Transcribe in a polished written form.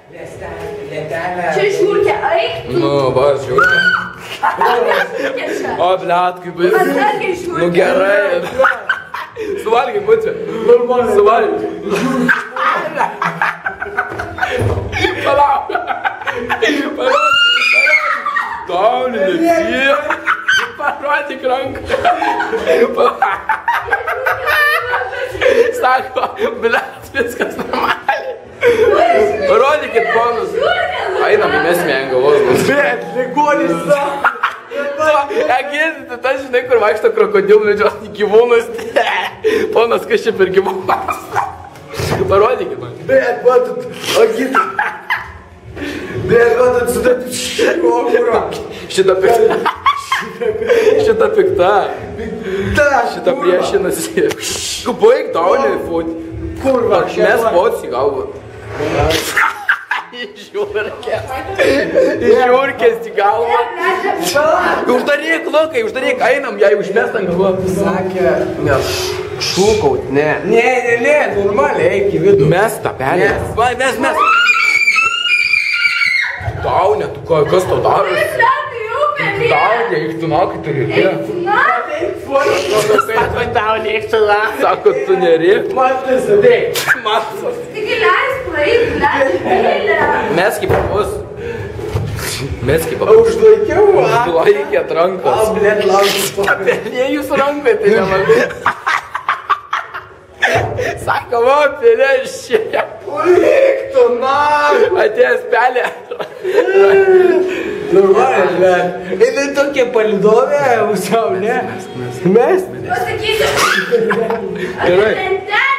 Lietelė. Čia žiūrkė, eik tu. Nu, va, žiūrkė. Žiūrkė čia. O, blet, kaip jis. Atsargiai žiūrkė. Nu, gerai. Suvalgy, putvė. Suvalgy. Palauk. Tau, nesie. Parodyk ranką. Sako, blet, viskas normaliai. Parodykit, ponus. Einam, įmesime ant galvos. Bet, ligonis sako. Girdite, tas žinai, kur vaikšto krokodilų medžioti gyvūnus. Ponas, kas čia per gyvūnas? Parodykit man. Bet, matot, o kita. Bet, matot, sudat. Šita pikta. Pikta. Šita priešinasi. Baig tau neifot. Kurva, Mes pots į galvą. Žiūrkės. Žiūrkės į galvą. Uždaryk, Lukai, uždaryk. Einam, jai užmest ant galvą. Sakė, Mes šūkaut, ne. ne, normaliai, eik į vidų. Mes tą pelę. Mes. Tau, ne, tu kas tau daras? Tau, neik tu nakai turi. Sako, tau neiktų na. Sako, tu neri. Matas, ateik. Matas. Tik leis praeit, leis pelę. Mes kaip bus. Mes kaip bus. Užlaikiau, Užlaikėt rankas. Blet, lauks. Pelė jūsų rankoje, tai neman. Sako, va, pelė šia. Uliktų, na. Atėjęs pelė. Normaliai, blet. Jinai tokia palidovė, pusiau, ne? Mes. Pasakysiu. Gerai. Lentelė.